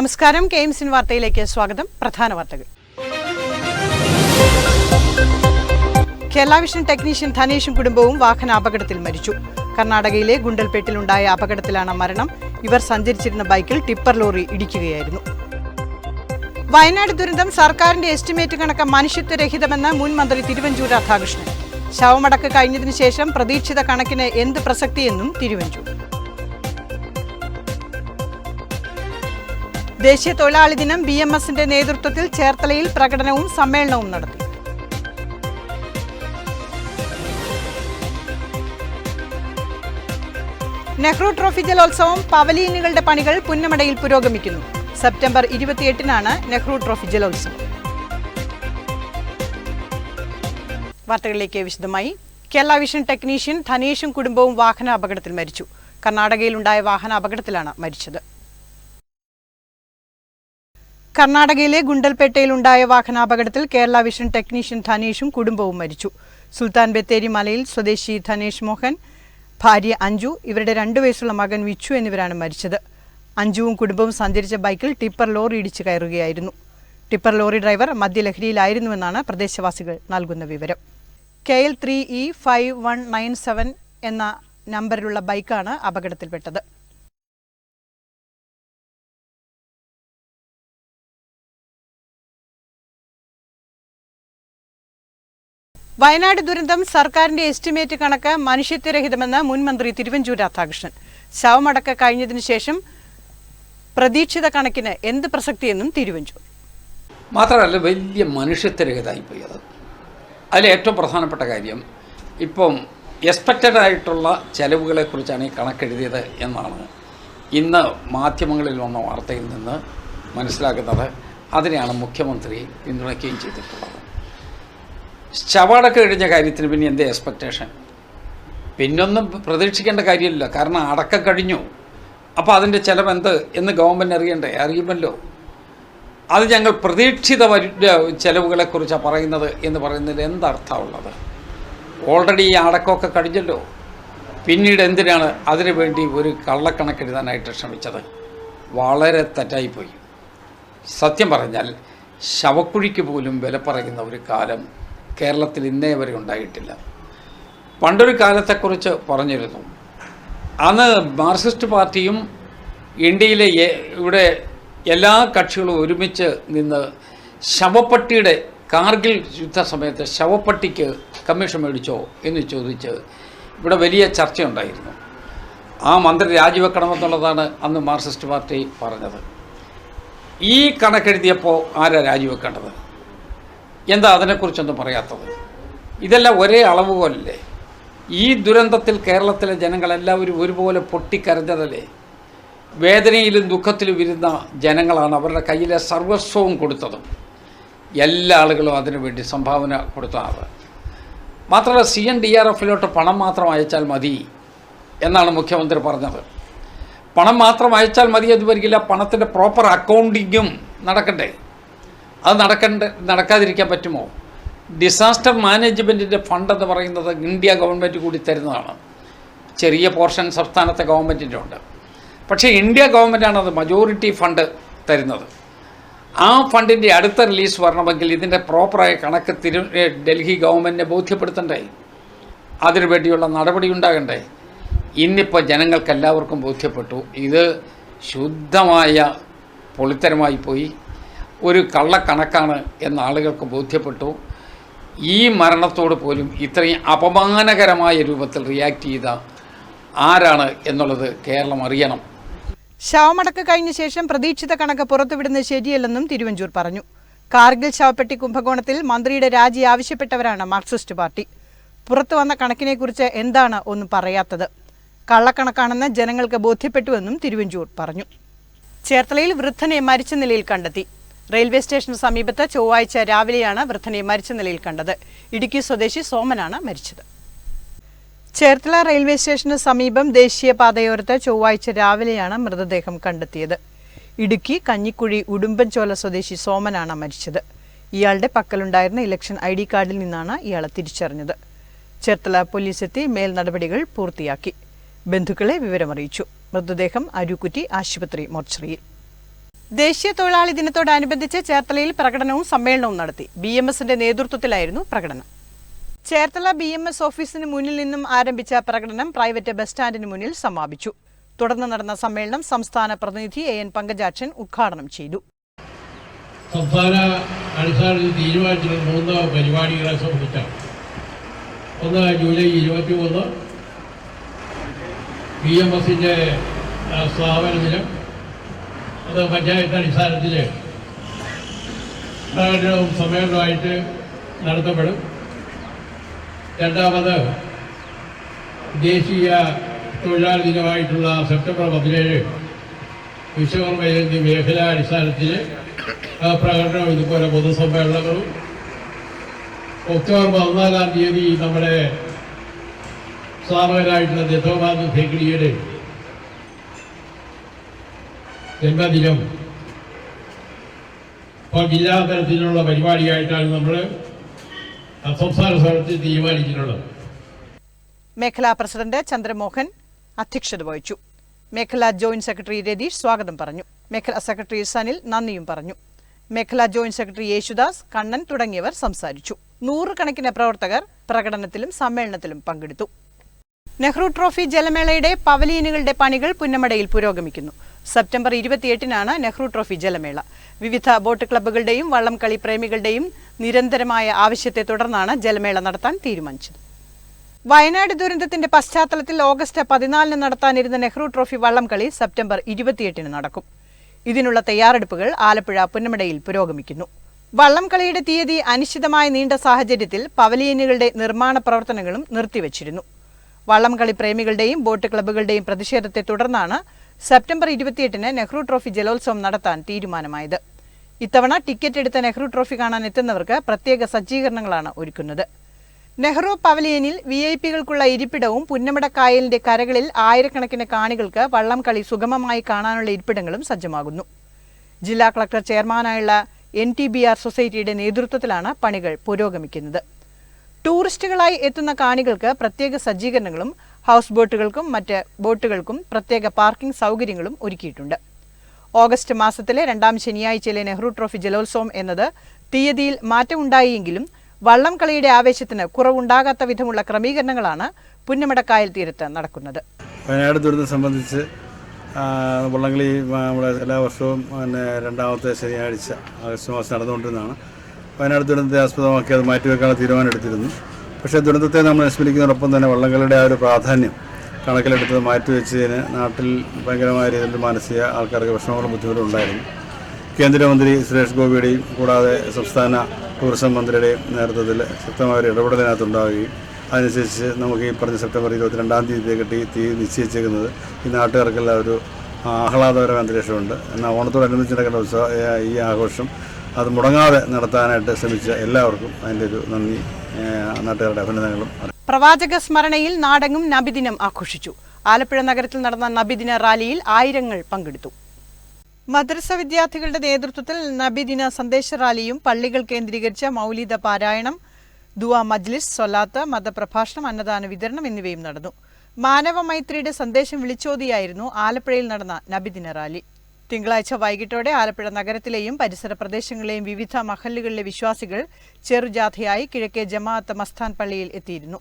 നമസ്കാരം. KMCN വാർത്തയിലേക്ക് സ്വാഗതം. പ്രധാന വാർത്തകൾ. കേരള വിഷൻ ടെക്നീഷ്യൻ ധനേഷും കുടുംബവും വാഹനാപകടത്തിൽ മരിച്ചു. കർണാടകയിലെ ഗുണ്ടൽപേട്ടിലുണ്ടായ അപകടത്തിലാണ് മരണം. ഇവർ സഞ്ചരിച്ചിരുന്ന ബൈക്കിൽ ടിപ്പർ ലോറി ഇടിക്കുകയായിരുന്നു. വയനാട് ദുരന്തം സർക്കാരിന്റെ എസ്റ്റിമേറ്റ് കണക്ക് മനുഷ്യത്വരഹിതമെന്ന് മുൻ മന്ത്രി തിരുവഞ്ചൂർ രാധാകൃഷ്ണൻ. ശവമടക്ക് കഴിഞ്ഞതിനു ശേഷം പ്രതീക്ഷിത കണക്കിന് എന്ത് പ്രസക്തിയെന്നും തിരുവഞ്ചൂർ. ദേശീയ തൊഴിലാളി ദിനം BMSന്റെ നേതൃത്വത്തിൽ ചേർത്തലയിൽ പ്രകടനവും സമ്മേളനവും നടത്തി. നെഹ്റു ട്രോഫി ജലോത്സവം പവലിയനുകളുടെ പണികൾ പുന്നമടയിൽ പുരോഗമിക്കുന്നു. സെപ്റ്റംബർ 28-നാണ് നെഹ്റു ട്രോഫി ജലോത്സവം. വാർത്തകളിലേക്ക് വിശദമായി. കേരള വിഷൻ ടെക്നീഷ്യൻ ധനേഷും കുടുംബവും വാഹനാപകടത്തിൽ മരിച്ചു. കർണാടകയിലുണ്ടായ വാഹനാപകടത്തിലാണ് മരിച്ചത്. കർണാടകയിലെ ഗുണ്ടൽപേട്ടയിലുണ്ടായ വാഹനാപകടത്തിൽ കേരള വിഷൻ ടെക്നീഷ്യൻ ധനേഷും കുടുംബവും മരിച്ചു. സുൽത്താൻ ബത്തേരി മലയിൽ സ്വദേശി ധനേഷ് മോഹൻ, ഭാര്യ അഞ്ജു, ഇവരുടെ 2 വയസ്സുള്ള മകൻ വിച്ചു എന്നിവരാണ് മരിച്ചത്. അഞ്ജുവും കുടുംബവും സഞ്ചരിച്ച ബൈക്കിൽ ടിപ്പർ ലോറി ഇടിച്ചു കയറുകയായിരുന്നു. ടിപ്പർ ലോറി ഡ്രൈവർ മദ്യലഹരിയിലായിരുന്നുവെന്നാണ് പ്രദേശവാസികൾ നൽകുന്ന വിവരം. KL 3E 5197 എന്ന നമ്പറിലുള്ള ബൈക്കാണ് അപകടത്തിൽപ്പെട്ടത്. വയനാട് ദുരന്തം സർക്കാരിന്റെ എസ്റ്റിമേറ്റ് കണക്ക് മനുഷ്യത്വരഹിതമെന്ന് മുൻ മന്ത്രി തിരുവഞ്ചൂർ രാധാകൃഷ്ണൻ. ശവമടക്ക് കഴിഞ്ഞതിനു ശേഷം പ്രതീക്ഷിത കണക്കിന് എന്ത് പ്രസക്തിയെന്നും തിരുവഞ്ചൂർ. മാത്രമല്ല, വലിയ മനുഷ്യത്വരഹിതമായിപ്പോയി. അതിൽ ഏറ്റവും പ്രധാനപ്പെട്ട കാര്യം, ഇപ്പം എക്സ്പെക്റ്റഡ് ആയിട്ടുള്ള ചെലവുകളെക്കുറിച്ചാണ് ഈ കണക്കെഴുതിയത് എന്നാണ് ഇന്ന് മാധ്യമങ്ങളിൽ വന്ന വാർത്തയിൽ നിന്ന് മനസ്സിലാക്കുന്നത്. അതിനെയാണ് മുഖ്യമന്ത്രി പിന്തുണയ്ക്കുകയും ചെയ്തിട്ടുള്ളത്. ശവമടക്ക് കഴിഞ്ഞ കാര്യത്തിന് പിന്നെ എന്ത് എക്സ്പെക്റ്റേഷൻ? പിന്നൊന്നും പ്രതീക്ഷിക്കേണ്ട കാര്യമില്ല. കാരണം അടക്കം കഴിഞ്ഞു. അപ്പോൾ അതിൻ്റെ ചിലവെന്ത് എന്ന് ഗവൺമെൻറ് അറിയുമല്ലോ. അത് ഞങ്ങൾ പ്രതീക്ഷിത ചിലവുകളെക്കുറിച്ചാണ് പറയുന്നത് എന്ന് പറയുന്നതിൽ എന്തർത്ഥമുള്ളത്? ഓൾറെഡി ഈ അടക്കമൊക്കെ കഴിഞ്ഞല്ലോ. പിന്നീട് എന്തിനാണ് അതിനു വേണ്ടി ഒരു കള്ളക്കണക്കെഴുതാനായിട്ട് ശ്രമിച്ചത്? വളരെ തെറ്റായിപ്പോയി. സത്യം പറഞ്ഞാൽ ശവക്കുഴിക്ക് പോലും വില പറയുന്ന ഒരു കാലം കേരളത്തിൽ ഇന്നേ വരെ ഉണ്ടായിട്ടില്ല. പണ്ടൊരു കാലത്തെക്കുറിച്ച് പറഞ്ഞിരുന്നു. അന്ന് മാർക്സിസ്റ്റ് പാർട്ടിയും ഇന്ത്യയിലെ ഇവിടെ എല്ലാ കക്ഷികളും ഒരുമിച്ച് നിന്ന് ശവപ്പട്ടിയുടെ കാർഗിൽ യുദ്ധസമയത്ത് ശവപ്പട്ടിക്ക് കമ്മീഷൻ മേടിച്ചോ എന്ന് ചോദിച്ച് ഇവിടെ വലിയ ചർച്ചയുണ്ടായിരുന്നു. ആ മന്ത്രി രാജിവെക്കണമെന്നുള്ളതാണ് അന്ന് മാർക്സിസ്റ്റ് പാർട്ടി പറഞ്ഞത്. ഈ കണക്കെഴുതിയപ്പോൾ ആരാ രാജിവെക്കേണ്ടത്? എന്താ അതിനെക്കുറിച്ചൊന്നും പറയാത്തത്? ഇതെല്ലാം ഒരേ അളവുപോലല്ലേ? ഈ ദുരന്തത്തിൽ കേരളത്തിലെ ജനങ്ങളെല്ലാവരും ഒരുപോലെ പൊട്ടിക്കരഞ്ഞതല്ലേ? വേദനയിലും ദുഃഖത്തിലും ഇരുന്ന ജനങ്ങളാണ് അവരുടെ കയ്യിലെ സർവസ്വവും കൊടുത്തതും. എല്ലാ ആളുകളും അതിനുവേണ്ടി സംഭാവന കൊടുത്തത്. മാത്രമല്ല, CNDRFലോട്ട് പണം മാത്രം അയച്ചാൽ മതി എന്നാണ് മുഖ്യമന്ത്രി പറഞ്ഞത്. പണം മാത്രം അയച്ചാൽ മതി എന്ന് വരികില്ല, പണത്തിൻ്റെ പ്രോപ്പർ അക്കൗണ്ടിങ്ങും നടക്കണ്ടേ? അത് നടക്കാതിരിക്കാൻ പറ്റുമോ? ഡിസാസ്റ്റർ മാനേജ്മെൻറ്റിൻ്റെ ഫണ്ടെന്ന് പറയുന്നത് ഇന്ത്യ ഗവൺമെൻറ് കൂടി തരുന്നതാണ്. ചെറിയ പോർഷൻ സംസ്ഥാനത്തെ ഗവൺമെൻറ്റിൻ്റെ ഉണ്ട്. പക്ഷേ ഇന്ത്യ ഗവൺമെൻറ്റാണ് അത് മജോറിറ്റി ഫണ്ട് തരുന്നത്. ആ ഫണ്ടിൻ്റെ അടുത്ത റിലീസ് വരണമെങ്കിൽ ഇതിൻ്റെ പ്രോപ്പറായ കണക്ക് ഡൽഹി ഗവൺമെൻറ്റിനെ ബോധ്യപ്പെടുത്തണ്ടേ? അതിനുവേണ്ടിയുള്ള നടപടി ഉണ്ടാകണ്ടേ? ഇന്നിപ്പോൾ ജനങ്ങൾക്കെല്ലാവർക്കും ബോധ്യപ്പെട്ടു. ഇത് ശുദ്ധമായ പൊളിത്തരമായി പോയി, ഒരു കള്ളക്കണക്കാണ് എന്ന ആളുകൾക്ക് ബോധ്യപ്പെട്ടു. ഈ മരണത്തോട് പോലും ഇത്രയും അപമാനകരമായ രൂപത്തിൽ റിയാക്ട് ചെയ്ത ആരാണ് എന്നുള്ളത് കേരളം അറിയണം. ശവമടക്ക് കഴിഞ്ഞ ശേഷം പ്രതീക്ഷിത കണക്ക് പുറത്തുവിടുന്നത് ശരിയല്ലെന്നും തിരുവഞ്ചൂർ പറഞ്ഞു. കാർഗിൽ ശവപ്പെട്ടി കുംഭകോണത്തിൽ മന്ത്രിയുടെ രാജി ആവശ്യപ്പെട്ടവരാണ് മാർക്സിസ്റ്റ് പാർട്ടി. പുറത്തു വന്ന കണക്കിനെക്കുറിച്ച് എന്താണ് ഒന്നും പറയാത്തത്? കള്ളക്കണക്കാണെന്ന് ജനങ്ങൾക്ക് ബോധ്യപ്പെട്ടുവെന്നും തിരുവഞ്ചൂർ പറഞ്ഞു. ചേർത്തലയിൽ വൃദ്ധനെ മരിച്ച നിലയിൽ കണ്ടെത്തി. റെയിൽവേ സ്റ്റേഷന് സമീപത്ത് ചൊവ്വാഴ്ച രാവിലെയാണ് വൃദ്ധനെ മരിച്ച നിലയിൽ കണ്ടത്. ഇടുക്കി സ്വദേശി സോമനാണ് മരിച്ചത്. ചേർത്തല റെയിൽവേ സ്റ്റേഷന് സമീപം ദേശീയപാതയോരത്ത് ചൊവ്വാഴ്ച രാവിലെയാണ് മൃതദേഹം കണ്ടെത്തിയത്. ഇടുക്കി കഞ്ഞിക്കുഴി ഉടുമ്പൻചോല സ്വദേശി സോമനാണ് മരിച്ചത്. ഇയാളുടെ പക്കലുണ്ടായിരുന്ന ഇലക്ഷൻ ID കാർഡിൽ നിന്നാണ് ഇയാളെ തിരിച്ചറിഞ്ഞത്. ചേർത്തല പോലീസ് എത്തി മേൽ നടപടികൾ പൂർത്തിയാക്കി. ബന്ധുക്കളെ വിവരമറിയിച്ചു. മൃതദേഹം അരുക്കുറ്റി ആശുപത്രി മോർച്ചറിയിൽ. ദേശീയ തൊഴിലാളി ദിനത്തോടനുബന്ധിച്ച് ചേർത്തലയിൽ പ്രകടനവും സമ്മേളനവും നടത്തി. BMSന്റെ നേതൃത്വത്തിലായിരുന്നു പ്രകടനം. ചേർത്തല BMS ഓഫീസിന് മുന്നിൽ നിന്നും ആരംഭിച്ച പ്രകടനം പ്രൈവറ്റ് ബസ് സ്റ്റാൻഡിന് മുന്നിൽ സമാപിച്ചു. തുടർന്ന് നടന്ന സമ്മേളനം സംസ്ഥാന പ്രതിനിധി AN പങ്കജാക്ഷൻ ഉദ്ഘാടനം ചെയ്തു. സംസ്ഥാന അടിസ്ഥാനത്തിൽ തീരുമാനിച്ചിട്ടുള്ള 3 പരിപാടികളെ സംബന്ധിച്ചാണ്. ഒന്ന് ജൂലൈ 21 BMSന്റെ സ്ഥാപന ദിനം. അത് പഞ്ചായത്ത് അടിസ്ഥാനത്തിൽ പ്രകടനവും സമ്മേളനവുമായിട്ട് നടത്തപ്പെടും. രണ്ടാമത് ദേശീയ തൊഴിലാളി ദിനമായിട്ടുള്ള സെപ്റ്റംബർ 17 വിശ്വകർമ്മ ജയന്തി മേഖലാടിസ്ഥാനത്തിൽ പ്രകടനവും ഇതുപോലെ പൊതുസമ്മേളനങ്ങളും. ഒക്ടോബർ 14-ാം തീയതി നമ്മുടെ സ്ഥാപകനായിട്ടുള്ള ദത്തോമാനന്ദ ധേക്കിഡിയുടെ ജന്മദിനം. അപ്പോൾ ജില്ലാ തലത്തിലുള്ള പരിപാടിയായിട്ടാണ് നമ്മൾ സംസ്ഥാന സ്ഥലത്ത് തീരുമാനിച്ചിട്ടുള്ളത്. മേഖലാ പ്രസിഡന്റ് ചന്ദ്രമോഹൻ അധ്യക്ഷത വഹിച്ചു. മേഖലാ ജോയിന്റ് സെക്രട്ടറി രതീഷ് സ്വാഗതം പറഞ്ഞു. മേഖലാ സെക്രട്ടറി സനിൽ നന്ദിയും പറഞ്ഞു. മേഖലാ ജോയിന്റ് സെക്രട്ടറി യേശുദാസ്, കണ്ണൻ തുടങ്ങിയവർ സംസാരിച്ചു. 100 കണക്കിന് പ്രവർത്തകർ പ്രകടനത്തിലും സമ്മേളനത്തിലും പങ്കെടുത്തു. നെഹ്റു ട്രോഫി ജലമേളയുടെ പവലിയനുകളുടെ പണികൾ പുന്നമടയിൽ പുരോഗമിക്കുന്നു. സെപ്റ്റംബർ 28-നാണ് നെഹ്റു ട്രോഫി ജലമേള. വിവിധ ബോട്ട് ക്ലബ്ബുകളുടെയും വള്ളംകളി പ്രേമികളുടെയും നിരന്തരമായ ആവശ്യത്തെ തുടർന്നാണ് ജലമേള നടത്താൻ തീരുമാനിച്ചത്. വയനാട് ദുരന്തത്തിന്റെ പശ്ചാത്തലത്തിൽ ഓഗസ്റ്റ് 14-ന് നടത്താനിരുന്ന നെഹ്റു ട്രോഫി വള്ളംകളി സെപ്റ്റംബർ 28-ന് നടക്കും. ഇതിനുള്ള തയ്യാറെടുപ്പുകൾ ആലപ്പുഴ പുന്നമടയിൽ പുരോഗമിക്കുന്നു. വള്ളംകളിയുടെ തീയതി അനിശ്ചിതമായി നീണ്ട സാഹചര്യത്തിൽ പവലിയനുകളുടെ നിർമ്മാണ പ്രവർത്തനങ്ങളും നിർത്തിവച്ചിരുന്നു. വള്ളംകളി പ്രേമികളുടെയും ബോട്ട് ക്ലബ്ബുകളുടെയും പ്രതിഷേധത്തെ തുടർന്നാണ് സെപ്റ്റംബർ 28-ന് നെഹ്റു ട്രോഫി ജലോത്സവം നടത്താൻ തീരുമാനമായത്. ഇത്തവണ ടിക്കറ്റ് എടുത്ത നെഹ്റു ട്രോഫി കാണാൻ എത്തുന്നവർക്ക് പ്രത്യേക സജ്ജീകരണങ്ങളാണ് ഒരുക്കുന്നത്. നെഹ്റു പവലിയനിൽ VIP-കൾക്കുള്ള ഇരിപ്പിടവും പുന്നമട കായലിന്റെ കരകളിൽ ആയിരക്കണക്കിന് കാണികൾക്ക് വള്ളംകളി സുഗമമായി കാണാനുള്ള ഇരിപ്പിടങ്ങളും സജ്ജമാകുന്നു. ജില്ലാ കളക്ടർ ചെയർമാനായുള്ള NTBR സൊസൈറ്റിയുടെ നേതൃത്വത്തിലാണ് പണികൾ പുരോഗമിക്കുന്നത്. ടൂറിസ്റ്റുകളായി എത്തുന്ന കാണികൾക്ക് പ്രത്യേക സജ്ജീകരണങ്ങളും ഹൗസ് ബോട്ടുകൾക്കും മറ്റ് ബോട്ടുകൾക്കും പ്രത്യേക പാർക്കിംഗ് സൗകര്യങ്ങളും ഒരുക്കിയിട്ടുണ്ട്. ഓഗസ്റ്റ് മാസത്തിലെ 2-ാം ശനിയാഴ്ചയിലെ നെഹ്റു ട്രോഫി ജലോത്സവം എന്നത് തീയതിയിൽ മാറ്റമുണ്ടായെങ്കിലും വള്ളംകളിയുടെ ആവേശത്തിന് കുറവുണ്ടാകാത്ത വിധമുള്ള ക്രമീകരണങ്ങളാണ് പുന്നമടക്കായൽ തീരത്ത് നടക്കുന്നത്. വയനാട് ദുരന്തം സംബന്ധിച്ച് വള്ളംകളി നമ്മുടെ എല്ലാ വർഷവും 2-ാമത്തെ ശനിയാഴ്ച ആഗസ്റ്റ് മാസം നടന്നുകൊണ്ടിരുന്നതാണ്. വയനാട് ദുരന്തത്തെ ആസ്പദമാക്കി അത് മാറ്റിവെക്കാനുള്ള തീരുമാനം എടുത്തിരുന്നു. പക്ഷേ ദുരന്തത്തെ നമ്മൾ അനുസ്മരിക്കുന്നതോടൊപ്പം തന്നെ വള്ളംകളിയുടെ ആ ഒരു പ്രാധാന്യം കണക്കിലെടുത്ത് മാറ്റിവെച്ചതിന് നാട്ടിൽ ഭയങ്കരമായ രീതിയിൽ മാനസിക ആൾക്കാർക്ക് വിഷമങ്ങളും ബുദ്ധിമുട്ടും ഉണ്ടായിരുന്നു. കേന്ദ്രമന്ത്രി സുരേഷ് ഗോപിയുടെയും കൂടാതെ സംസ്ഥാന ടൂറിസം മന്ത്രിയുടെയും നേതൃത്വത്തിൽ ശക്തമായ ഒരു ഇടപെടലിനകത്തുണ്ടാവുകയും അതനുസരിച്ച് നമുക്ക് ഈ പറഞ്ഞ സെപ്റ്റംബർ 22-ാം തീയതിയൊക്കെ തീയതി നിശ്ചയിച്ചേക്കുന്നത് ഈ നാട്ടുകാർക്കെല്ലാം ഒരു ആഹ്ലാദപരമായ അന്തരീക്ഷമുണ്ട്. എന്നാൽ ഓണത്തോടനുബന്ധിച്ച് നടക്കേണ്ട ഈ ആഘോഷം അത് മുടങ്ങാതെ നടത്താനായിട്ട് ശ്രമിച്ച എല്ലാവർക്കും അതിൻ്റെ ഒരു നന്ദി, നാട്ടുകാരുടെ അഭിനന്ദനങ്ങളും. പ്രവാചക സ്മരണയിൽ നാടെങ്ങും നബിദിനം ആഘോഷിച്ചു. ആലപ്പുഴ നഗരത്തിൽ നടന്ന നബിദിന റാലിയിൽ ആയിരങ്ങൾ പങ്കെടുത്തു. മദ്രസ വിദ്യാർത്ഥികളുടെ നേതൃത്വത്തിൽ നബിദിന സന്ദേശ റാലിയും പള്ളികൾ കേന്ദ്രീകരിച്ച മൗലിദ പാരായണം, ദുആ മജ്ലിസ്, സ്വലാത്ത്, മതപ്രഭാഷണം, അന്നദാന വിതരണം എന്നിവയും നടന്നു. മാനവ മൈത്രിയുടെ സന്ദേശം വിളിച്ചോതിയായിരുന്നു ആലപ്പുഴയിൽ നടന്ന നബിദിന റാലി. തിങ്കളാഴ്ച വൈകിട്ടോടെ ആലപ്പുഴ നഗരത്തിലെയും പരിസര പ്രദേശങ്ങളിലെയും വിവിധ മഹല്ലുകളിലെ വിശ്വാസികൾ ചെറുജാഥയായി കിഴക്കേ ജമാഅത്ത് മസ്താൻ പള്ളിയിൽ എത്തിയിരുന്നു.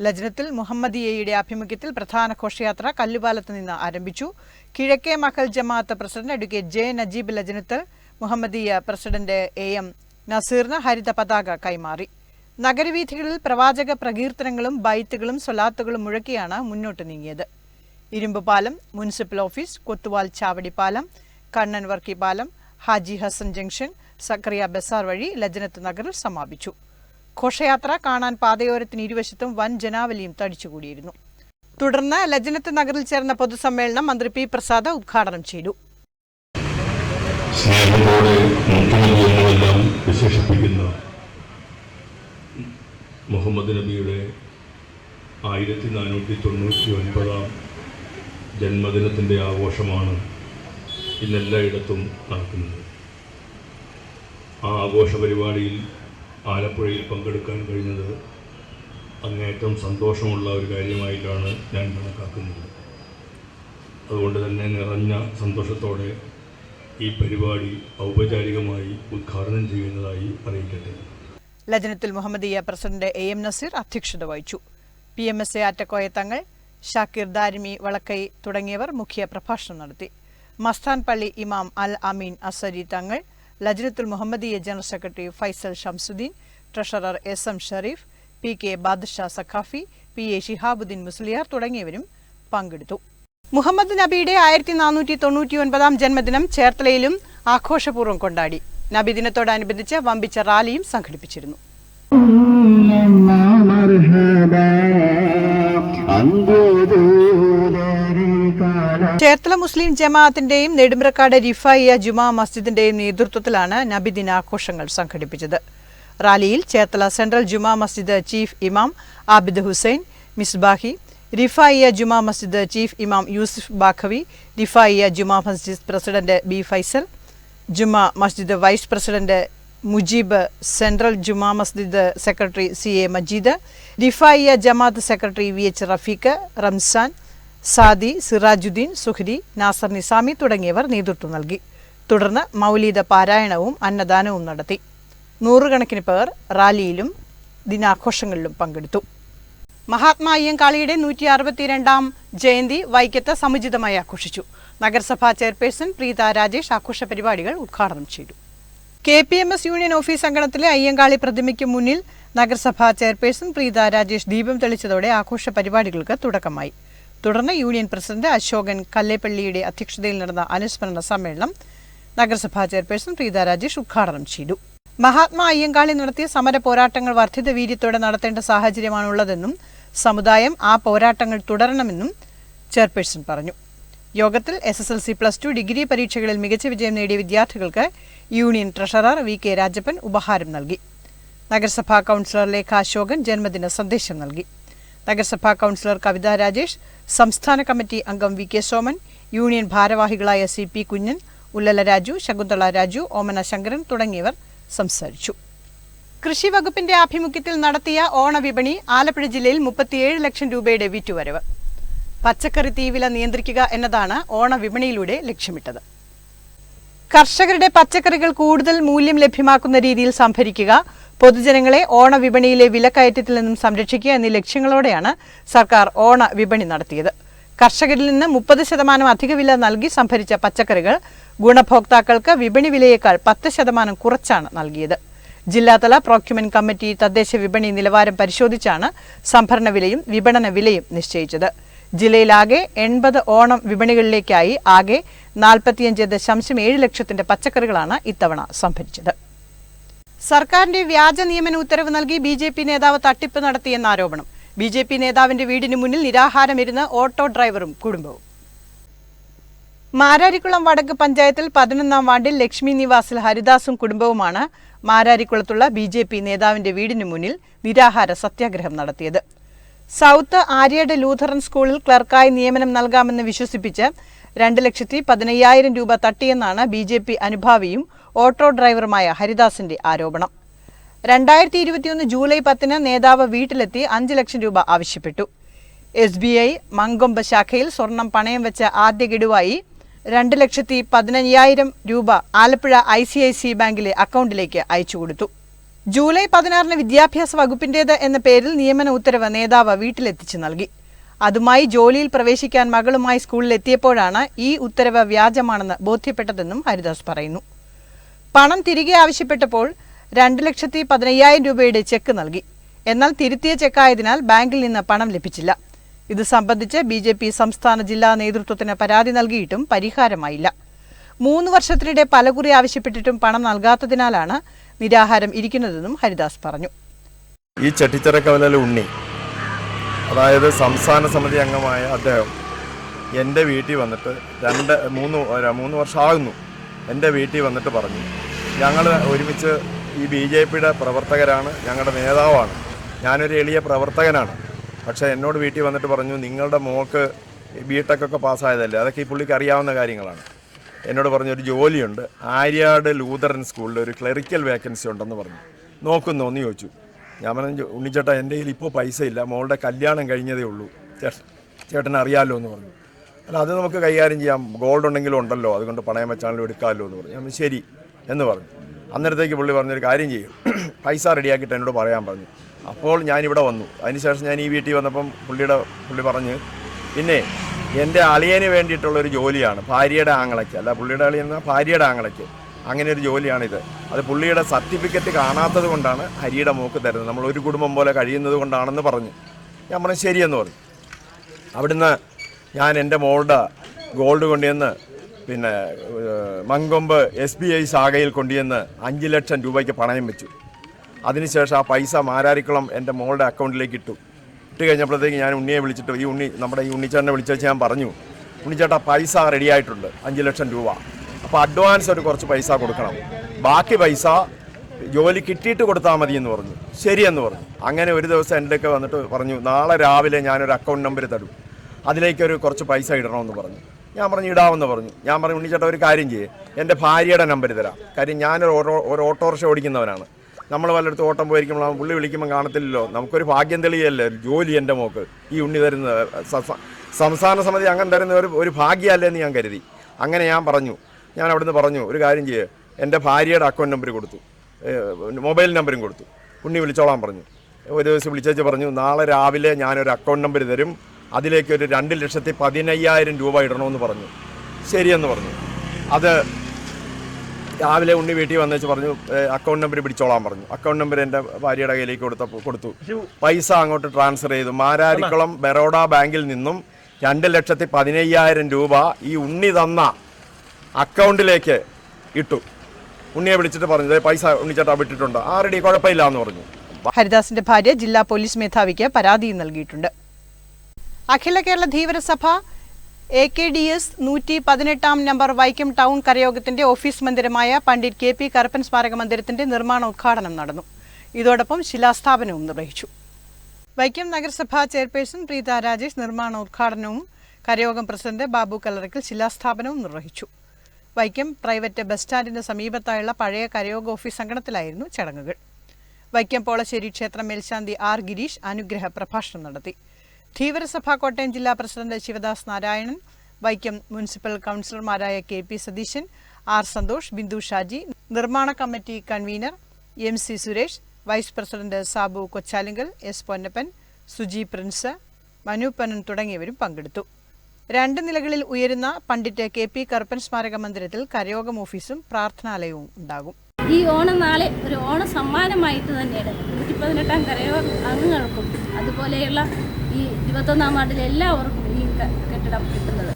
ലജ്നത്തുൽ മുഹമ്മദിയയുടെ ആഭിമുഖ്യത്തിൽ പ്രധാന ഘോഷയാത്ര കല്ലുപാലത്ത് നിന്ന് ആരംഭിച്ചു. കിഴക്കേ മഹൽ ജമാഅത്ത് president advocate J. Najeeb Lajnathul Muhammadiya president AM നസീറിന് ഹരിത പതാക കൈമാറി. നഗരവീഥികളിൽ പ്രവാചക പ്രകീർത്തനങ്ങളും ബൈത്തുകളും സ്വലാത്തുകളും മുഴക്കിയാണ് മുന്നോട്ട് നീങ്ങിയത്. ഇരുമ്പുപാലം, മുനിസിപ്പൽ ഓഫീസ്, കൊത്തുവാൽ ചാവടി പാലം, കണ്ണൻ വർക്കി പാലം, ഹാജി ഹസൻ ജംഗ്ഷൻ, സക്കറിയ ബസാർ വഴി ലജ്നത്ത് നഗറിൽ സമാപിച്ചു. ഘോഷയാത്ര കാണാൻ പാതയോരത്തിന് ഇരുവശത്തും വൻ ജനാവലിയും തടിച്ചുകൂടിയിരുന്നു. തുടർന്ന് ലജ്നത്ത് നഗറിൽ ചേർന്ന പൊതുസമ്മേളനം മന്ത്രി P. പ്രസാദ് ഉദ്ഘാടനം ചെയ്തു. വിശേഷിപ്പിക്കുന്ന മുഹമ്മദ് നബിയുടെ 1499-ാം ജന്മദിനത്തിൻ്റെ ആഘോഷമാണ് ഇന്നെല്ലായിടത്തും നടക്കുന്നത്. ആ ആഘോഷ പരിപാടിയിൽ ആലപ്പുഴയിൽ പങ്കെടുക്കാൻ കഴിഞ്ഞത് അങ്ങേയറ്റം സന്തോഷമുള്ള ഒരു കാര്യമായിട്ടാണ് ഞാൻ കണക്കാക്കുന്നത്. അതുകൊണ്ട് തന്നെ നിറഞ്ഞ സന്തോഷത്തോടെ ഈ പരിപാടി ഔപചാരികമായി ഉദ്ഘാടനം ചെയ്യുന്നതായി അറിയിക്കട്ടെ. ലജനത്തുൽ മുഹമ്മദിയ പ്രസിഡന്റ് AM നസീർ അധ്യക്ഷത വഹിച്ചു. PMSA ആറ്റക്കോയ തങ്ങൾ, ഷാക്കിർ ദാരിമി വളക്കൈ തുടങ്ങിയവർ മുഖ്യ പ്രഭാഷണം നടത്തി. മസ്താൻ പള്ളി ഇമാം അൽ Ameen Azhari Thangal, Lajnathul Muhammadiya general secretary Faisal Shamsuddin, treasurer SM Shareef, PK Badusha Saqafi, PA Shihabuddin Musliyar തുടങ്ങിയവരും പങ്കെടുത്തു. മുഹമ്മദ് നബിയുടെ 1499 ജന്മദിനം ചേർത്തലയിലും ആഘോഷപൂർവ്വം കൊണ്ടാടി. നബിദിനത്തോടനുബന്ധിച്ച് വമ്പിച്ച റാലിയും സംഘടിപ്പിച്ചിരുന്നു. ചേർത്തല മുസ്ലിം ജമാഅത്തിന്റെയും നെടുമ്പ്രക്കാട് റിഫായിയ ജുമാ മസ്ജിദിന്റെയും നേതൃത്വത്തിലാണ് നബിദിനാഘോഷങ്ങൾ സംഘടിപ്പിച്ചത്. റാലിയിൽ ചേർത്തല സെൻട്രൽ ജുമാ മസ്ജിദ് ചീഫ് ഇമാം ആബിദ് ഹുസൈൻ മിസ്ബാഹി, റിഫായിയ ജുമാ മസ്ജിദ് ചീഫ് ഇമാം Yusuf Baqavi, Rifaiya Juma Masjid president B Faisal, Juma Masjid vice president Mujeeb, central Juma Masjid secretary CA Majeed, Rifaiya ജമാഅത്ത് സെക്രട്ടറി VH റഫീഖ്, റംസാൻ, സാദി, സിറാജുദ്ദീൻ, സുഹരി, നാസർ നിസാമി തുടങ്ങിയവർ നേതൃത്വം നൽകി. തുടർന്ന് മൗലീദ പാരായണവും അന്നദാനവും നടത്തി. നൂറുകണക്കിന് പേർ റാലിയിലും ദിനാഘോഷങ്ങളിലും പങ്കെടുത്തു. മഹാത്മാ അയ്യങ്കാളിയുടെ 162ാം ജയന്തി വൈക്കത്ത് സമുചിതമായി ആഘോഷിച്ചു. നഗരസഭാ ചെയർപേഴ്സൺ പ്രീത രാജേഷ് ആഘോഷ പരിപാടികൾ ഉദ്ഘാടനം ചെയ്തു. KPMS യൂണിയൻ ഓഫീസ് അങ്കണത്തിലെ അയ്യങ്കാളി പ്രതിമയ്ക്ക് മുന്നിൽ നഗരസഭാ ചെയർപേഴ്സൺ പ്രീത രാജേഷ് ദീപം തെളിച്ചതോടെ ആഘോഷ പരിപാടികൾക്ക് തുടക്കമായി. തുടർന്ന് യൂണിയൻ പ്രസിഡന്റ് അശോകൻ കല്ലേപ്പള്ളിയുടെ അധ്യക്ഷതയിൽ നടന്ന അനുസ്മരണ സമ്മേളനം നഗരസഭാ ചെയർപേഴ്സൺ പ്രീത രാജേഷ് ഉദ്ഘാടനം ചെയ്തു. മഹാത്മാ അയ്യങ്കാളി നടത്തിയ സമര പോരാട്ടങ്ങൾ വർദ്ധിത വീര്യത്തോടെ നടത്തേണ്ട സാഹചര്യമാണുള്ളതെന്നും സമുദായം ആ പോരാട്ടങ്ങൾ തുടരണമെന്നും ചെയർപേഴ്സൺ പറഞ്ഞു. യോഗത്തിൽ SSLC+2 ഡിഗ്രി പരീക്ഷകളിൽ മികച്ച വിജയം നേടിയ വിദ്യാർത്ഥികൾക്ക് യൂണിയൻ ട്രഷറർ VK രാജപ്പൻ ഉപഹാരം നൽകി. നഗരസഭാ കൗൺസിലർ ലേഖ അശോകൻ ജന്മദിന സന്ദേശം നൽകി. നഗരസഭാ കൗൺസിലർ കവിത രാജേഷ്, സംസ്ഥാന കമ്മിറ്റി അംഗം VK സോമൻ, യൂണിയൻ ഭാരവാഹികളായ CP കുഞ്ഞൻ, ഉല്ലല രാജു, ശകുന്തള രാജു, ഓമന ശങ്കരൻ തുടങ്ങിയവർ സംസാരിച്ചു. കൃഷി വകുപ്പിന്റെ ആഭിമുഖ്യത്തിൽ നടത്തിയ ഓണവിപണി ആലപ്പുഴ ജില്ലയിൽ 37 ലക്ഷം രൂപയുടെ വിറ്റുവരവ്. പച്ചക്കറി തീവില നിയന്ത്രിക്കുക എന്നതാണ് ഓണവിപണിയിലൂടെ ലക്ഷ്യമിട്ടത്. കർഷകരുടെ പച്ചക്കറികൾ കൂടുതൽ മൂല്യം ലഭ്യമാക്കുന്ന രീതിയിൽ സംഭരിക്കുക, പൊതുജനങ്ങളെ ഓണവിപണിയിലെ വിലക്കയറ്റത്തിൽ നിന്നും സംരക്ഷിക്കുക എന്നീ ലക്ഷ്യങ്ങളോടെയാണ് സർക്കാർ ഓണവിപണി നടത്തിയത്. കർഷകരിൽ നിന്ന് 30% അധിക വില നൽകി സംഭരിച്ച പച്ചക്കറികൾ ഗുണഭോക്താക്കൾക്ക് വിപണി വിലയേക്കാൾ 10% കുറച്ചാണ് നൽകിയത്. ജില്ലാതല പ്രോക്യൂമെന്റ് കമ്മിറ്റി തദ്ദേശ വിപണി നിലവാരം പരിശോധിച്ചാണ് സംഭരണ വിലയും വിപണന വിലയും നിശ്ചയിച്ചത്. ജില്ലയിലാകെ 80 ഓണം വിപണികളിലേക്കായി ആകെ 45.7 ലക്ഷത്തിന്റെ പച്ചക്കറികളാണ് ഇത്തവണ സംഭരിച്ചത്. സർക്കാരിന്റെ വ്യാജ നിയമന ഉത്തരവ് നൽകി BJP നേതാവ് തട്ടിപ്പ് നടത്തിയെന്ന ആരോപണം. BJP നേതാവിന്റെ വീടിന് മുന്നിൽ നിരാഹാരമിരുന്ന് ഓട്ടോ ഡ്രൈവറും കുടുംബവും. മാരാരിക്കുളം വടക്ക് പഞ്ചായത്തിൽ 11ാം വാർഡിൽ ലക്ഷ്മി നിവാസിൽ ഹരിദാസും കുടുംബവുമാണ് മാരാരിക്കുളത്തുള്ള BJP നേതാവിന്റെ വീടിന് മുന്നിൽ നിരാഹാര സത്യാഗ്രഹം നടത്തിയത്. സൗത്ത് ആര്യാട് ലൂഥറൻ സ്കൂളിൽ ക്ലർക്കായി നിയമനം നൽകാമെന്ന് വിശ്വസിപ്പിച്ച് 2,15,000 രൂപ തട്ടിയെന്നാണ് BJP അനുഭാവിയും ഓട്ടോ ഡ്രൈവറുമായ ഹരിദാസിന്റെ ആരോപണം. 2021 ജൂലൈ 10 നേതാവ് വീട്ടിലെത്തി 5 ലക്ഷം രൂപ ആവശ്യപ്പെട്ടു. SBI മങ്കൊമ്പ് ശാഖയിൽ സ്വർണം പണയം വെച്ച ആദ്യ ഗഡുവായി 2,15,000 രൂപ ആലപ്പുഴ ICICI ബാങ്കിലെ അക്കൗണ്ടിലേക്ക് അയച്ചുകൊടുത്തു. ജൂലൈ 16 വിദ്യാഭ്യാസ വകുപ്പിന്റേത് എന്ന പേരിൽ നിയമന ഉത്തരവ് നേതാവ് വീട്ടിലെത്തിച്ചു നൽകി. അതുമായി ജോലിയിൽ പ്രവേശിക്കാൻ മകളുമായി സ്കൂളിലെത്തിയപ്പോഴാണ് ഈ ഉത്തരവ് വ്യാജമാണെന്ന് ബോധ്യപ്പെട്ടതെന്നും ഹരിദാസ് പറയുന്നു. പണം തിരികെ ആവശ്യപ്പെട്ടപ്പോൾ 2,15,000 രൂപയുടെ ചെക്ക് നൽകി. എന്നാൽ തിരുത്തിയ ചെക്കായതിനാൽ ബാങ്കിൽ നിന്ന് പണം ലഭിച്ചില്ല. ഇത് സംബന്ധിച്ച് BJP സംസ്ഥാന ജില്ലാ നേതൃത്വത്തിന് പരാതി നൽകിയിട്ടും പരിഹാരമായില്ല. 3 വർഷത്തിനിടെ പലകുറി ആവശ്യപ്പെട്ടിട്ടും പണം നൽകാത്തതിനാലാണ് നിരാഹാരം ഇരിക്കുന്നതെന്നും ഹരിദാസ് പറഞ്ഞു. ഈ ചട്ടിച്ചിറക്കവല ഉണ്ണി, അതായത് സംസ്ഥാന സമിതി അംഗമായ അദ്ദേഹം എൻ്റെ വീട്ടിൽ വന്നിട്ട് 3 വർഷമാകുന്നു എൻ്റെ വീട്ടിൽ വന്നിട്ട് പറഞ്ഞു, ഞങ്ങൾ ഒരുമിച്ച് ഈ BJPയുടെ പ്രവർത്തകരാണ്, ഞങ്ങളുടെ നേതാവാണ്, ഞാനൊരു എളിയ പ്രവർത്തകനാണ്. പക്ഷേ എന്നോട് വീട്ടിൽ വന്നിട്ട് പറഞ്ഞു, നിങ്ങളുടെ മോൾക്ക് BTech ഒക്കെ പാസ്സായതല്ലേ, അതൊക്കെ ഈ പുള്ളിക്ക് അറിയാവുന്ന കാര്യങ്ങളാണ്. എന്നോട് പറഞ്ഞു ഒരു ജോലിയുണ്ട്, ആര്യാട് ലൂഥറൻ സ്കൂളിൽ ഒരു ക്ലറിക്കൽ വേക്കൻസി ഉണ്ടെന്ന് പറഞ്ഞു, നോക്കുന്നോ എന്ന് ചോദിച്ചു. ഞാൻ പറഞ്ഞു, ഉണ്ണിച്ചേട്ടാ എൻ്റെ കയ്യിൽ ഇപ്പോൾ പൈസ ഇല്ല, മോളുടെ കല്യാണം കഴിഞ്ഞതേ ഉള്ളൂ, ചേട്ടൻ അറിയാമല്ലോ എന്ന് പറഞ്ഞു. അല്ല അത് നമുക്ക് കൈകാര്യം ചെയ്യാം, ഗോൾഡ് ഉണ്ടെങ്കിലും ഉണ്ടല്ലോ, അതുകൊണ്ട് പണയം വെച്ചാലും എടുക്കാമല്ലോ എന്ന് പറഞ്ഞു. ഞാൻ ശരി എന്ന് പറഞ്ഞു. അന്നേരത്തേക്ക് പുള്ളി പറഞ്ഞൊരു കാര്യം ചെയ്യും, പൈസ റെഡിയാക്കിയിട്ട് എന്നോട് പറയാൻ പറഞ്ഞു. അപ്പോൾ ഞാനിവിടെ വന്നു. അതിനുശേഷം ഞാൻ ഈ വീട്ടിൽ വന്നപ്പം പുള്ളി പറഞ്ഞ്, പിന്നെ എൻ്റെ അളിയന് വേണ്ടിയിട്ടുള്ളൊരു ജോലിയാണ്, ഭാര്യയുടെ ആങ്ങളയ്ക്ക്, അല്ല പുള്ളിയുടെ അളിയൻ, ഭാര്യയുടെ ആങ്ങളയ്ക്ക് അങ്ങനെ ഒരു ജോലിയാണിത്. അത് പുള്ളിയുടെ സർട്ടിഫിക്കറ്റ് കാണാത്തത് കൊണ്ടാണ് ഹരിയുടെ മോക്ക് തരുന്നത്, നമ്മൾ ഒരു കുടുംബം പോലെ കഴിയുന്നത് കൊണ്ടാണെന്ന് പറഞ്ഞു. ഞാൻ പറഞ്ഞു ശരിയെന്ന് പറഞ്ഞു. അവിടുന്ന് ഞാൻ എൻ്റെ മോളുടെ ഗോൾഡ് കൊണ്ടുവന്ന് പിന്നെ മങ്കൊമ്പ് SBI ശാഖയിൽ കൊണ്ടുവന്ന് 5 ലക്ഷം രൂപയ്ക്ക് പണയം വെച്ചു. അതിനുശേഷം ആ പൈസ മാരാരിക്കുളം എൻ്റെ മോളുടെ അക്കൗണ്ടിലേക്ക് ഇട്ട് കഴിഞ്ഞപ്പോഴത്തേക്ക് ഞാൻ ഉണ്ണിയെ വിളിച്ചിട്ട് ഈ ഉണ്ണിച്ചേട്ടനെ വിളിച്ചു ഞാൻ പറഞ്ഞു, ഉണ്ണിച്ചേട്ടാ പൈസ റെഡി ആയിട്ടുണ്ട് 5 ലക്ഷം രൂപ, അപ്പോൾ അഡ്വാൻസ് ഒരു കുറച്ച് പൈസ കൊടുക്കണം, ബാക്കി പൈസ ജോലി കിട്ടിയിട്ട് കൊടുത്താൽ മതി എന്ന് പറഞ്ഞു. ശരിയെന്ന് പറഞ്ഞു. അങ്ങനെ ഒരു ദിവസം എൻ്റെ ഒക്കെ വന്നിട്ട് പറഞ്ഞു, നാളെ രാവിലെ ഞാനൊരു അക്കൗണ്ട് നമ്പർ തരും, അതിലേക്കൊരു കുറച്ച് പൈസ ഇടണമെന്ന് പറഞ്ഞു. ഞാൻ പറഞ്ഞു ഇടാമെന്ന് പറഞ്ഞു. ഞാൻ പറഞ്ഞു ഉണ്ണിച്ചേട്ടാ ഒരു കാര്യം ചെയ്യേ, എൻ്റെ ഭാര്യയുടെ നമ്പർ തരാം, കാര്യം ഞാനൊരു ഓട്ടോറിക്ഷ ഓടിക്കുന്നവനാണ്. നമ്മൾ വല്ലയിടത്ത് ഓട്ടം പോയിരിക്കുമ്പോൾ പുള്ളി വിളിക്കുമ്പോൾ കാണത്തില്ലല്ലോ, നമുക്കൊരു ഭാഗ്യം തെളിയല്ലേ ജോലി എൻ്റെ മോക്ക് ഈ ഉണ്ണി തരുന്നത്, സംസ്ഥാന സമിതി അംഗം തരുന്ന ഒരു ഭാഗ്യമല്ലേ എന്ന് ഞാൻ കരുതി. അങ്ങനെ ഞാൻ പറഞ്ഞു, ഞാൻ അവിടുന്ന് പറഞ്ഞു ഒരു കാര്യം ചെയ്യേ, എൻ്റെ ഭാര്യയുടെ അക്കൗണ്ട് നമ്പർ കൊടുത്തു, മൊബൈൽ നമ്പറും കൊടുത്തു, ഉണ്ണി വിളിച്ചോളാൻ പറഞ്ഞു. ഒരു ദിവസം വിളിച്ചേച്ച് പറഞ്ഞു, നാളെ രാവിലെ ഞാനൊരു അക്കൗണ്ട് നമ്പർ തരും, അതിലേക്ക് ഒരു 2,15,000 രൂപ ഇടണമെന്ന് പറഞ്ഞു. ശരിയെന്ന് പറഞ്ഞു. അത് രാവിലെ ഉണ്ണി വീട്ടിൽ വന്നേച്ച് പറഞ്ഞു അക്കൗണ്ട് നമ്പർ പിടിച്ചോളാൻ പറഞ്ഞു. അക്കൗണ്ട് നമ്പർ എൻ്റെ ഭാര്യയുടെ കയ്യിലേക്ക് കൊടുത്തു. പൈസ അങ്ങോട്ട് ട്രാൻസ്ഫർ ചെയ്തു. മാരാരിക്കുളം ബറോഡ ബാങ്കിൽ നിന്നും 2,15,000 രൂപ ഈ ഉണ്ണി തന്ന അക്കൗണ്ടിലേക്ക് ഇട്ടു. ഉണ്ണിയെ വിളിച്ചിട്ട് പറഞ്ഞു പൈസ ഉണ്ണിച്ചേട്ടാ വിട്ടിട്ടുണ്ട്, ആരുടെ കുഴപ്പമില്ല എന്ന് പറഞ്ഞു. ഹരിദാസിന്റെ ഭാര്യ ജില്ലാ പോലീസ് മേധാവിക്ക് പരാതിയും നൽകിയിട്ടുണ്ട്. Akhila Kerala Dheevarasabha AKDS 118 number Vaikom town കരയോഗത്തിന്റെ ഓഫീസ് മന്ദിരമായ പണ്ഡിറ്റ് KP കറുപ്പൻ സ്മാരക മന്ദിരത്തിന്റെ നിർമ്മാണ ഉദ്ഘാടനം നടന്നു. ഇതോടൊപ്പം ശിലാസ്ഥാപനവും നിർവഹിച്ചു. വൈക്കം നഗരസഭാ ചെയർപേഴ്സൺ പ്രീത രാജേഷ് നിർമ്മാണ ഉദ്ഘാടനവും കരയോഗം പ്രസിഡന്റ് ബാബു കല്ലറയ്ക്കൽ ശിലാസ്ഥാപനവും നിർവഹിച്ചു. വൈക്കം പ്രൈവറ്റ് ബസ് സ്റ്റാൻഡിന് സമീപത്തായുള്ള പഴയ കരയോഗ ഓഫീസ് അങ്കണത്തിലായിരുന്നു ചടങ്ങുകൾ. വൈക്കം പോളശ്ശേരി ക്ഷേത്ര മേൽശാന്തി R ഗിരീഷ് അനുഗ്രഹ പ്രഭാഷണം നടത്തി. ധീവരസഭ കോട്ടയം ജില്ലാ പ്രസിഡന്റ് ശിവദാസ് നാരായണൻ, വൈക്കം മുനിസിപ്പൽ കൗൺസിലർമാരായ KP സതീശൻ, R സന്തോഷ്, ബിന്ദു ഷാജി, നിർമ്മാണ committee convener MC Suresh, vice president Sabu Kochalinkal, S Ponnappan, Suji Prince, Manu Panan തുടങ്ങിയവരും പങ്കെടുത്തു. 2 നിലകളിൽ ഉയരുന്ന പണ്ഡിറ്റ് KP കറുപ്പൻ സ്മാരക മന്ദിരത്തിൽ കരയോഗം ഓഫീസും പ്രാർത്ഥനാലയവും ഉണ്ടാകും. ഈ ഓണനാളെ ഒരു ഓണ സമ്മാനമായിട്ട് തന്നെയാണ് 118 കരയോഗ അംഗങ്ങൾക്കും അതുപോലെയുള്ള ഈ 21-ാം വാർഡിലെ എല്ലാവർക്കും ഈ കെട്ടിടം കിട്ടുന്നത്.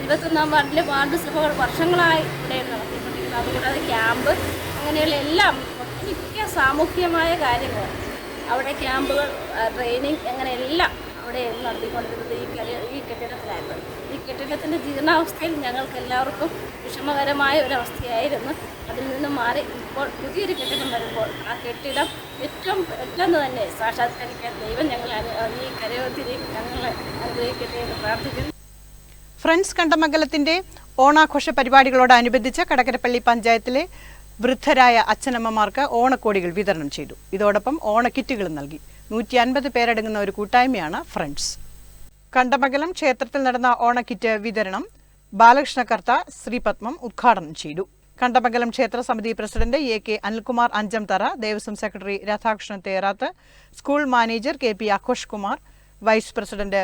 21-ാം വാർഡിലെ വാർഡ് സഭകൾ വർഷങ്ങളായി ഇവിടെ നടത്തിക്കൊണ്ടിരിക്കുന്നത്. അതുകൂടാതെ ക്യാമ്പ് അങ്ങനെയുള്ള എല്ലാം ഒട്ടുമിക്ക സാമൂഹ്യമായ കാര്യങ്ങൾ അവിടെ ക്യാമ്പുകൾ, ട്രെയിനിങ് അങ്ങനെ എല്ലാം അവിടെ നടത്തിക്കൊണ്ടിരുന്നത് ഈ കെട്ടിടത്തിലായിരുന്നു. ഈ കെട്ടിടത്തിൻ്റെ ജീർണാവസ്ഥയിൽ ഞങ്ങൾക്ക് എല്ലാവർക്കും വിഷമകരമായ ഒരവസ്ഥയായിരുന്നു. അതിൽ നിന്ന് മാറി ഇപ്പോൾ പുതിയൊരു കെട്ടിടം വരുമ്പോൾ ആ കെട്ടിടം ഏറ്റവും പെട്ടെന്ന് തന്നെ സാക്ഷാത്കരിക്കാൻ ദൈവം ഈ കരയോഗത്തിലേക്ക് ഞങ്ങളെ അനുഗ്രഹിക്കട്ടെ എന്ന് പ്രാർത്ഥിക്കുന്നു. ഫ്രണ്ട്സ് കണ്ടമംഗലത്തിന്റെ ഓണാഘോഷ പരിപാടികളോടനുബന്ധിച്ച് കടക്കരപ്പള്ളി പഞ്ചായത്തിലെ വൃദ്ധരായ അച്ഛനമ്മമാർക്ക് ഓണക്കോടികൾ വിതരണം ചെയ്തു. ഇതോടൊപ്പം ഓണക്കിറ്റുകളും നൽകി. 150 പേരടങ്ങുന്ന ഒരു കൂട്ടായ്മയാണ് ഫ്രണ്ട്സ്. കണ്ടമംഗലം ക്ഷേത്രത്തിൽ നടന്ന ഓണക്കിറ്റ് വിതരണം ബാലകൃഷ്ണ കർത്ത ശ്രീപത്മം ഉദ്ഘാടനം ചെയ്തു. കണ്ടമംഗലം ക്ഷേത്ര സമിതി president AK Anilkumar Anchamthara, Devaswom secretary Radhakrishnan Therath, school manager KP Aghosh Kumar, vice president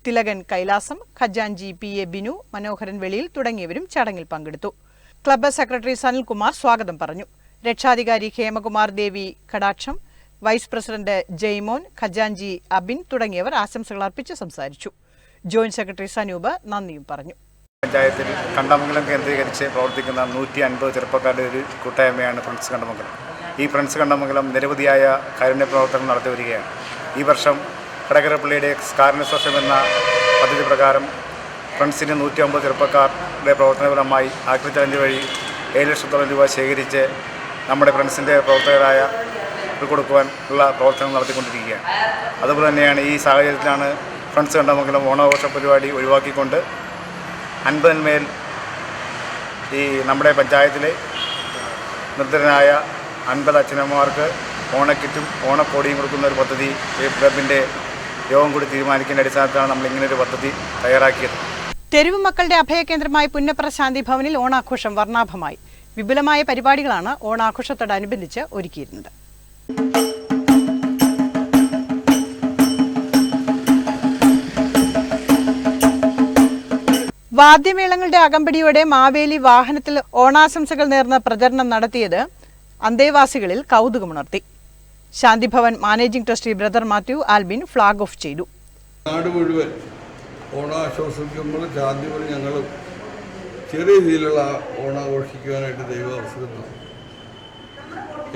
Thilakan Kailasam, ഖജാൻജി PA ബിനു, മനോഹരൻ വെളിയിൽ തുടങ്ങിയവരും ചടങ്ങിൽ പങ്കെടുത്തു. ക്ലബ്ബ് സെക്രട്ടറി സനിൽകുമാർ സ്വാഗതം പറഞ്ഞു. രക്ഷാധികാരി ഹേമകുമാർ ദേവി കടാക്ഷം, വൈസ് പ്രസിഡന്റ് ജയ്മോൻ, ഖജാൻജി അബിൻ തുടങ്ങിയവർ ആശംസകൾ അർപ്പിച്ച് സംസാരിച്ചു. ജോയിന്റ് സെക്രട്ടറി സനൂപ് നന്ദിയും പറഞ്ഞു. പഞ്ചായത്തിൽ കണ്ടമംഗലം കേന്ദ്രീകരിച്ച് പ്രവർത്തിക്കുന്ന 150 ചെറുപ്പക്കാരുടെ ഒരു കൂട്ടായ്മയാണ് ഫ്രണ്ട്സ് കണ്ടമംഗലം. ഈ ഫ്രണ്ട്സ് കണ്ടമംഗലം നിരവധിയായ കാരുണ്യ പ്രവർത്തനം നടത്തി വരികയാണ്. ഈ വർഷം കടകരപ്പള്ളിയുടെ കാരുണ്യസ്പർശം എന്ന പദ്ധതി പ്രകാരം ഫ്രണ്ട്സിന് 150 ചെറുപ്പക്കാരുടെ പ്രവർത്തനഫലമായി ആക്രി ചലഞ്ച് വഴി 7 ലക്ഷത്തോളം രൂപ ശേഖരിച്ച് നമ്മുടെ ഫ്രണ്ട്സിൻ്റെ പ്രവർത്തകരായ കൊടുക്കുവാൻ ഉള്ള പ്രവർത്തനം നടത്തിക്കൊണ്ടിരിക്കുകയാണ്. അതുപോലെ തന്നെയാണ് ഈ സാഹചര്യത്തിലാണ് ഫ്രണ്ട്സ് കണ്ടമംഗലം ഓണാഘോഷ പരിപാടി ഒഴിവാക്കിക്കൊണ്ട് 50 മേൽ ഈ നമ്മുടെ പഞ്ചായത്തിലെ നിർദ്ധരായ 50 അച്ഛനമ്മമാർക്ക് ഓണക്കിറ്റും ഓണക്കോടിയും കൊടുക്കുന്ന ഒരു പദ്ധതി ക്ലബിൻ്റെ യോഗം കൂടി തീരുമാനിക്കേണ്ട അടിസ്ഥാനത്തിലാണ് നമ്മൾ ഇങ്ങനൊരു പദ്ധതി തയ്യാറാക്കിയത്. തെരുവ് മക്കളുടെ അഭയകേന്ദ്രമായ പുന്നപ്ര ശാന്തി ഭവനിൽ ഓണാഘോഷം വർണ്ണാഭമായി. വിപുലമായ പരിപാടികളാണ് ഓണാഘോഷത്തോടനുബന്ധിച്ച് ഒരുക്കിയിരുന്നത്. വാദ്യമേളങ്ങളുടെ അകമ്പടിയോടെ മാവേലി വാഹനത്തിൽ ഓണാശംസകൾ നേർന്ന് പ്രചരണം നടത്തിയത് അന്തേവാസികളിൽ കൗതുകമുണർത്തി. Shanthibhavan managing trustee brother Mathew Albin flag off ചെയ്തു. നാട് മുഴുവൻ ഓണാഘോഷിക്കുമ്പോൾ ശാന്തിഭവൻ ഞങ്ങൾ ചെറിയ രീതിയിലുള്ള ഓണാഘോഷിക്കുവാനായിട്ട് ദൈവം അവസരം തന്നു.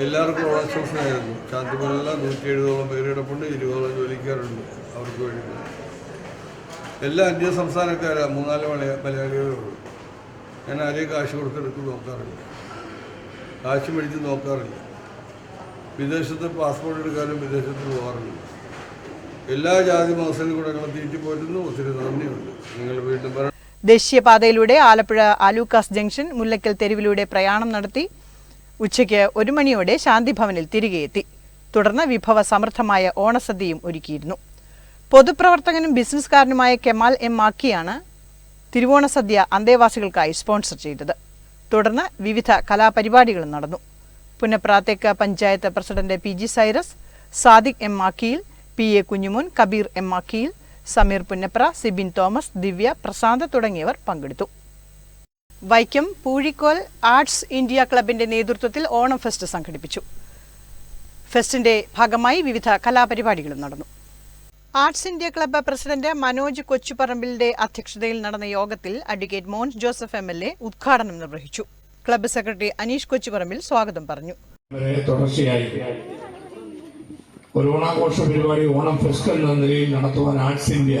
എല്ലാവർക്കും ഓണാശംസയായിരുന്നു. ശാന്തിഭവനെല്ലാം 170ഓളം പേരിടപ്പുണ്ട്, 20ഓളം ജോലിക്കാരുണ്ട്. അവർക്ക് വേണ്ടി എല്ലാ അന്യ സംസ്ഥാനക്കാരാണ്, 3-4 മലയാളികളേ ഉള്ളൂ. ഞാൻ ആരെയും കാശ് കൊടുത്തെടുത്ത് നോക്കാറില്ല, കാശ് മേടിച്ച് നോക്കാറില്ല. വിദേശത്ത് പാസ്പോർട്ട് എടുക്കാനും വിദേശത്ത് പോകാറുണ്ട്. എല്ലാ ജാതി മതസ്ഥരും കൂടെ ഞങ്ങൾ തീറ്റിപ്പോറ്റുന്നു. ഒത്തിരി നന്ദിയുണ്ട്. നിങ്ങൾ വീണ്ടും ദേശീയപാതയിലൂടെ ആലപ്പുഴ ആലൂക്കാസ് ജംഗ്ഷൻ മുല്ലക്കൽ തെരുവിലൂടെ പ്രയാണം നടത്തി ഉച്ചയ്ക്ക് 1 മണിയോടെ ശാന്തിഭവനിൽ തിരികെ എത്തി. തുടർന്ന് വിഭവ സമൃദ്ധമായ ഓണസദ്യയും ഒരുക്കിയിരുന്നു. പൊതുപ്രവർത്തകനും ബിസിനസ്സുകാരനുമായ കെമാൽ എം മാക്കിയാണ് തിരുവോണസദ്യ അന്തേവാസികൾക്കായി സ്പോൺസർ ചെയ്തത്. തുടർന്ന് വിവിധ കലാപരിപാടികളും നടന്നു. പുന്നപ്ര തെക്ക് panchayat president PG Cyrus, Sadiq M മാക്കിയിൽ, PA കുഞ്ഞുമോൻ, കബീർ എം മാക്കിയിൽ, സമീർ പുന്നപ്ര, സിബിൻ തോമസ്, ദിവ്യ, പ്രശാന്ത് തുടങ്ങിയവർ പങ്കെടുത്തു. വൈക്കം പൂഴിക്കോൽ ആർട്സ് ഇന്ത്യ ക്ലബിന്റെ നേതൃത്വത്തിൽ ഓണം ഫെസ്റ്റ് സംഘടിപ്പിച്ചു. ഫെസ്റ്റിന്റെ ഭാഗമായി വിവിധ കലാപരിപാടികളും നടന്നു. Arts India club president Manoj കൊച്ചുപറമ്പിലിന്റെ അധ്യക്ഷതയിൽ നടന്ന യോഗത്തിൽ അഡ്വക്കേറ്റ് മോൻസ് ജോസഫ് MLA ഉദ്ഘാടനം നിർവഹിച്ചു. ക്ലബ്ബ് സെക്രട്ടറി അനീഷ് കൊച്ചുപറമ്പിൽ സ്വാഗതം പറഞ്ഞു. തുടർച്ചയായി ഒരു ഓണാഘോഷ പരിപാടി ഓണം ഫെസ്റ്റ് എന്ന നിലയിൽ നടത്തുവാൻ arts India,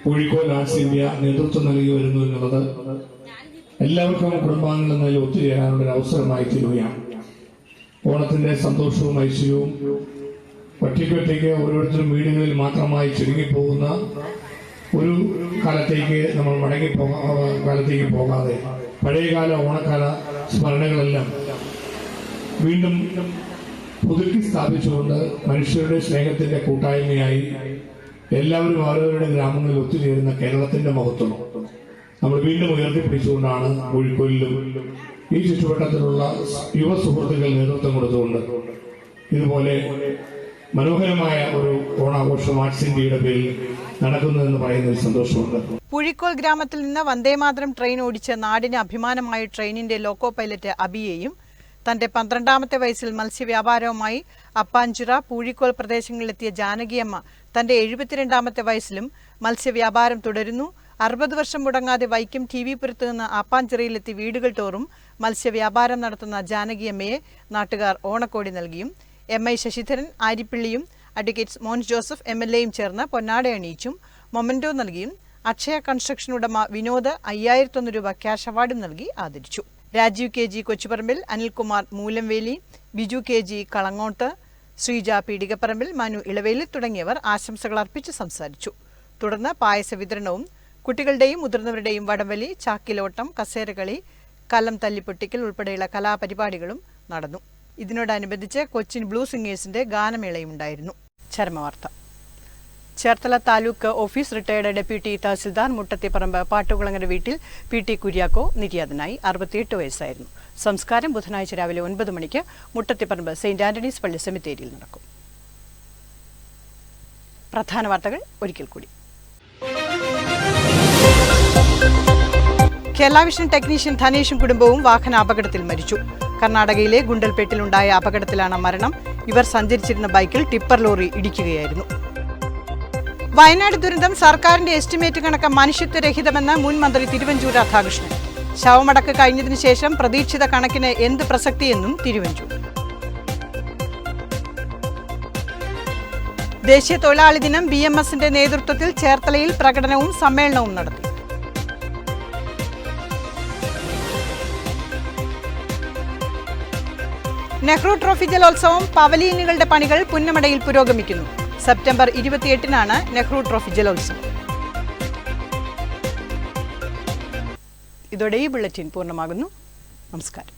Kozhikode arts India നേതൃത്വം നൽകി വരുന്നു എന്നുള്ളത് എല്ലാവർക്കും കുടുംബാംഗങ്ങൾ എന്നതിൽ ഒത്തുചേരാനുള്ള ഒരു അവസരമായി തീരുകയാണ്. ഓണത്തിന്റെ സന്തോഷവും ഐശ്വര്യവും ഒറ്റയ്ക്കൊറ്റയ്ക്ക് ഓരോരുത്തരും വീടുകളിൽ മാത്രമായി ചുരുങ്ങിപ്പോകുന്ന ഒരു കാലത്തേക്ക് നമ്മൾ കാലത്തേക്ക് പോകാതെ പഴയകാല ഓണക്കാല സ്മരണകളെല്ലാം വീണ്ടും പുതുക്കി സ്ഥാപിച്ചുകൊണ്ട് മനുഷ്യരുടെ സ്നേഹത്തിന്റെ കൂട്ടായ്മയായി എല്ലാവരും അവരവരുടെ ഗ്രാമങ്ങളിൽ ഒത്തുചേരുന്ന കേരളത്തിന്റെ മഹത്വം നമ്മൾ വീണ്ടും ഉയർത്തിപ്പിടിച്ചുകൊണ്ടാണ് കോഴിക്കോടിലും ഈ ചുറ്റുവട്ടത്തിലുള്ള യുവ സുഹൃത്തുക്കൾ നേതൃത്വം കൊടുത്തുകൊണ്ട് ഇതുപോലെ മനോഹരമായ ഒരു ഓണാഘോഷം ആർട്സ് ഇന്ത്യയുടെ പേരിൽ നടക്കുന്നതെന്ന് പറയുന്നതിൽ സന്തോഷമുണ്ട്. പൂഴിക്കോൾ ഗ്രാമത്തിൽ നിന്ന് വന്ദേമാതരം ട്രെയിൻ ഓടിച്ച നാടിന് അഭിമാനമായ ട്രെയിനിന്റെ ലോക്കോ പൈലറ്റ് അബിയെയും തന്റെ 12ാമത്തെ വയസ്സിൽ മത്സ്യവ്യാപാരവുമായി അപ്പാഞ്ചിറ, പൂഴിക്കോൾ പ്രദേശങ്ങളിലെത്തിയ ജാനകിയമ്മ തന്റെ 72ാമത്തെ വയസ്സിലും മത്സ്യവ്യാപാരം തുടരുന്നു. 60 വർഷം മുടങ്ങാതെ വൈക്കം TV പുരത്ത് നിന്ന് അപ്പാഞ്ചിറയിലെത്തി വീടുകൾ തോറും മത്സ്യവ്യാപാരം നടത്തുന്ന ജാനകിയമ്മയെ നാട്ടുകാർ ഓണക്കോടി നൽകിയും MI ശശിധരൻ, ആരിപ്പിള്ളിയും അഡ്വക്കേറ്റ് മോൻസ് ജോസഫ് MLAയും ചേർന്ന് പൊന്നാട അണിയിച്ചും മൊമെന്റോ നൽകിയും അക്ഷയ കൺസ്ട്രക്ഷൻ ഉടമ വിനോദ് 5001 രൂപ ക്യാഷ് അവാർഡും നൽകി ആദരിച്ചു. രാജീവ് KG കൊച്ചുപറമ്പിൽ, അനിൽകുമാർ മൂലംവേലി, ബിജു KG കളങ്ങോട്ട്, ശ്രീജ പീടികപ്പറമ്പിൽ, മനു ഇളവേലി തുടങ്ങിയവർ ആശംസകൾ അർപ്പിച്ച് സംസാരിച്ചു. തുടർന്ന് പായസ വിതരണവും കുട്ടികളുടെയും മുതിർന്നവരുടെയും വടംവലി, ചാക്കിലോട്ടം, കസേരകളി, കലം തല്ലിപ്പൊട്ടിക്കൽ ഉൾപ്പെടെയുള്ള കലാപരിപാടികളും നടന്നു. ഇതിനോടനുബന്ധിച്ച് കൊച്ചിൻ ബ്ലൂ സിംഗേഴ്സിന്റെ ഗാനമേളയും ഉണ്ടായിരുന്നു. ചരമവാർത്ത. Cherthala taluk office retired deputy tahsildar Muttathiparambu Pattukulangara വീട്ടിൽ PT കുര്യാക്കോ നിര്യാതനായി. 68 വയസ്സായിരുന്നു. സംസ്കാരം ബുധനാഴ്ച രാവിലെ 9 മണിക്ക് മുട്ടത്തിപ്പറമ്പ് സെന്റ് ആന്റണീസ് പള്ളി സെമിത്തേരിയിൽ നടക്കും. പ്രധാന വാർത്തകൾ ഒരിക്കൽ കൂടി. കേരള വിഷൻ ടെക്നീഷ്യൻ ധനേഷും കുടുംബവും വാഹനാപകടത്തിൽ മരിച്ചു. കർണാടകയിലെ ഗുണ്ടൽപേട്ടിലുണ്ടായ അപകടത്തിലാണ് മരണം. ഇവർ സഞ്ചരിച്ചിരുന്ന ബൈക്കിൽ ടിപ്പർ ലോറി ഇടിക്കുകയായിരുന്നു. വയനാട് ദുരന്തം സർക്കാരിന്റെ എസ്റ്റിമേറ്റ് കണക്ക് മനുഷ്യത്വരഹിതമെന്ന് മുൻ മന്ത്രി തിരുവഞ്ചൂർ രാധാകൃഷ്ണൻ. ശവമടക്ക് കഴിഞ്ഞതിനു ശേഷം പ്രതീക്ഷിത കണക്കിന് എന്ത് പ്രസക്തിയെന്നും തിരുവഞ്ചൂർ. ദേശീയ തൊഴിലാളി ദിനം BMSന്റെ നേതൃത്വത്തിൽ ചേർത്തലയിൽ പ്രകടനവും സമ്മേളനവും നടത്തി. നെഹ്റു ട്രോഫി ജലോത്സവം പവലിയനുകളുടെ പണികൾ പുന്നമടയിൽ പുരോഗമിക്കുന്നു. സെപ്റ്റംബർ 28-നാണ് നെഹ്റു ട്രോഫി ജലോത്സവം. ഇതോടെ ഈ ബുള്ളറ്റിൻ പൂർണ്ണമാകുന്നു. നമസ്കാരം.